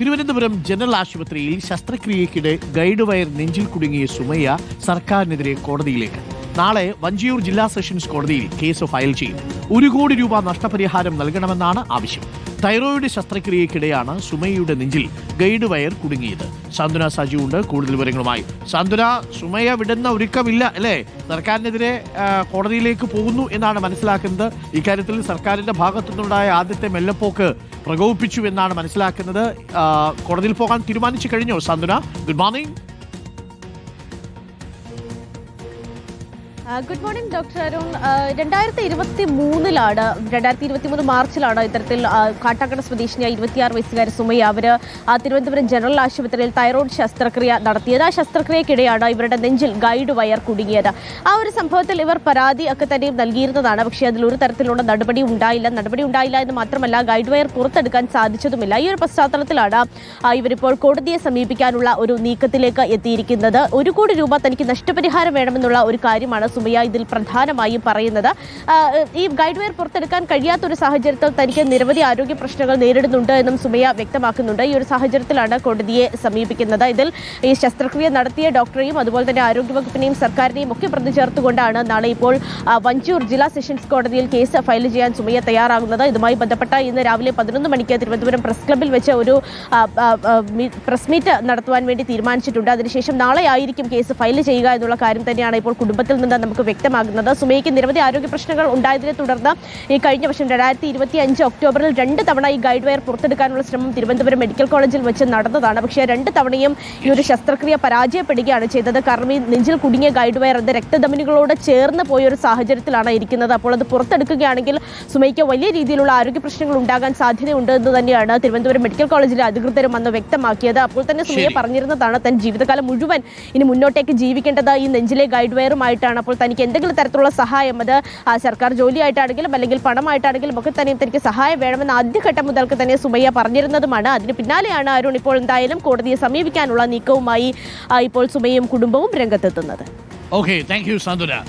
Thiruvananthapuram general ആശുപത്രിയിൽ ശസ്ത്രക്രിയയ്ക്കിടെ guide wire നെഞ്ചിൽ കുടുങ്ങിയ സുമയ്യ സർക്കാരിനെതിരെ കോടതിയിലേക്ക്. നാളെ വഞ്ചിയൂർ ജില്ലാ സെഷൻസ് കോടതിയിൽ കേസ് ഫയൽ ചെയ്യും. 1 കോടി രൂപ നഷ്ടപരിഹാരം നൽകണമെന്നാണ് ആവശ്യം. തൈറോയിഡ് ശസ്ത്രക്രിയയ്ക്കിടെയാണ് സുമയ്യയുടെ നെഞ്ചിൽ ഗൈഡ് വയർ കുടുങ്ങിയത്. സാന്ത്വന സജി ഉണ്ട് കൂടുതൽ വിവരങ്ങളുമായി. സാന്ത്വന, സുമയ്യ വിടുന്ന ഒരുക്കമില്ല അല്ലേ? സർക്കാരിനെതിരെ കോടതിയിലേക്ക് പോകുന്നു എന്നാണ് മനസ്സിലാക്കുന്നത്. ഇക്കാര്യത്തിൽ സർക്കാരിന്റെ ഭാഗത്തുനിന്നുണ്ടായ ആദ്യത്തെ മെല്ലപ്പോക്ക് പ്രകോപിപ്പിച്ചു എന്നാണ് മനസ്സിലാക്കുന്നത്. കോടതിയിൽ പോകാൻ തീരുമാനിച്ചു കഴിഞ്ഞോ സാന്ത്വന? Good morning. Good morning doctor Arun. 2023 മാർച്ചിലാണ് ഇത്തരത്തിൽ കാട്ടാക്കട സ്വദേശിനിയായ 26 വയസ്സുകാരി സുമയ്യ തിരുവനന്തപുരം ജനറൽ ആശുപത്രിയിൽ തൈറോയ്ഡ് ശസ്ത്രക്രിയ നടത്തിയത്. ആ ശസ്ത്രക്രിയക്കിടെയാണ് ഇവരുടെ നെഞ്ചിൽ ഗൈഡ് വയർ കുടുങ്ങിയത്. ആ ഒരു സംഭവത്തിൽ ഇവർ പരാതി ഒക്കെ തന്നെയും നൽകിയിരുന്നതാണ്. പക്ഷേ അതിൽ ഒരു തരത്തിലുള്ള നടപടി ഉണ്ടായില്ല എന്ന് മാത്രമല്ല, ഗൈഡ് വയർ പുറത്തെടുക്കാൻ സാധിച്ചതുമില്ല. ഈ ഒരു പശ്ചാത്തലത്തിലാണ് ഇവരിപ്പോൾ കോടതിയെ സമീപിക്കാനുള്ള ഒരു നീക്കത്തിലേക്ക് എത്തിയിരിക്കുന്നത്. 1 കോടി രൂപ തനിക്ക് നഷ്ടപരിഹാരം വേണമെന്നുള്ള ഒരു കാര്യമാണ് സുമയ്യ ഇതിൽ പ്രധാനമായും പറയുന്നത്. ഈ ഗൈഡ് വയർ പുറത്തെടുക്കാൻ കഴിയാത്തൊരു സാഹചര്യത്തിൽ തനിക്ക് നിരവധി ആരോഗ്യ പ്രശ്നങ്ങൾ നേരിടുന്നുണ്ട് എന്നും സുമയ്യ വ്യക്തമാക്കുന്നുണ്ട്. ഈ ഒരു സാഹചര്യത്തിലാണ് കോടതിയെ സമീപിക്കുന്നത്. ഇതിൽ ഈ ശസ്ത്രക്രിയ നടത്തിയ ഡോക്ടറെയും അതുപോലെ തന്നെ ആരോഗ്യവകുപ്പിനെയും സർക്കാരിനെയും ഒക്കെ പ്രതി ചേർത്തുകൊണ്ടാണ് നാളെ ഇപ്പോൾ വഞ്ചിയൂർ ജില്ലാ സെഷൻസ് കോടതിയിൽ കേസ് ഫയൽ ചെയ്യാൻ സുമയ്യ തയ്യാറാകുന്നത്. ഇതുമായി ബന്ധപ്പെട്ട ഇന്ന് രാവിലെ 11 മണിക്ക് തിരുവനന്തപുരം പ്രസ് ക്ലബ്ബിൽ വെച്ച് ഒരു പ്രസ് മീറ്റ് നടത്തുവാൻ വേണ്ടി തീരുമാനിച്ചിട്ടുണ്ട്. അതിനുശേഷം നാളെ ആയിരിക്കും കേസ് ഫയൽ ചെയ്യുക എന്നുള്ള കാര്യം തന്നെയാണ് ഇപ്പോൾ കുടുംബത്തിൽ നിന്ന് നമുക്ക് വ്യക്തമാകുന്നത്. സുമയ്യയ്ക്ക് നിരവധി ആരോഗ്യ പ്രശ്നങ്ങൾ ഉണ്ടായതിനെ തുടർന്ന് ഈ കഴിഞ്ഞ വർഷം 2025 ഒക്ടോബറിൽ 2 തവണ ഈ ഗൈഡ് വയർ പുറത്തെടുക്കാനുള്ള ശ്രമം തിരുവനന്തപുരം മെഡിക്കൽ കോളേജിൽ വെച്ച് നടന്നതാണ്. പക്ഷേ 2 തവണയും ഈ ഒരു ശസ്ത്രക്രിയ പരാജയപ്പെടുകയാണ് ചെയ്തത്. കാരണം ഈ നെഞ്ചിൽ കുടുങ്ങിയ ഗൈഡ് വയർ അത് രക്തധമനികളോട് ചേർന്ന് പോയൊരു സാഹചര്യത്തിലാണ് ഇരിക്കുന്നത്. അപ്പോൾ അത് പുറത്തെടുക്കുകയാണെങ്കിൽ സുമയ്ക്ക് വലിയ രീതിയിലുള്ള ആരോഗ്യ പ്രശ്നങ്ങൾ ഉണ്ടാകാൻ സാധ്യതയുണ്ട് എന്ന് തന്നെയാണ് തിരുവനന്തപുരം മെഡിക്കൽ കോളേജിലെ അധികൃതരും അന്ന് വ്യക്തമാക്കിയത്. അപ്പോൾ തന്നെ സുമയ്യ പറഞ്ഞിരുന്നതാണ് തൻ ജീവിതകാലം മുഴുവൻ ഇനി മുന്നോട്ടേക്ക് ജീവിക്കേണ്ടത് ഈ നെഞ്ചിലെ ഗൈഡ് വയറുമായിട്ടാണ്. അപ്പോൾ തനിക്ക് എന്തെങ്കിലും തരത്തിലുള്ള സഹായം, അത് സർക്കാർ ജോലിയായിട്ടാണെങ്കിലും അല്ലെങ്കിൽ പണമായിട്ടാണെങ്കിലും ഒക്കെ തന്നെയും തനിക്ക് സഹായം വേണമെന്ന് ആദ്യഘട്ടം മുതൽക്ക് തന്നെ സുമയ്യ പറഞ്ഞിരുന്നതുമാണ്. അതിന് പിന്നാലെയാണ് അരുൺ ഇപ്പോൾ എന്തായാലും കോടതിയെ സമീപിക്കാനുള്ള നീക്കവുമായി ഇപ്പോൾ സുമയ്യയും കുടുംബവും രംഗത്തെത്തുന്നത്. ഓക്കെ, താങ്ക് യു സാന്ത്വന.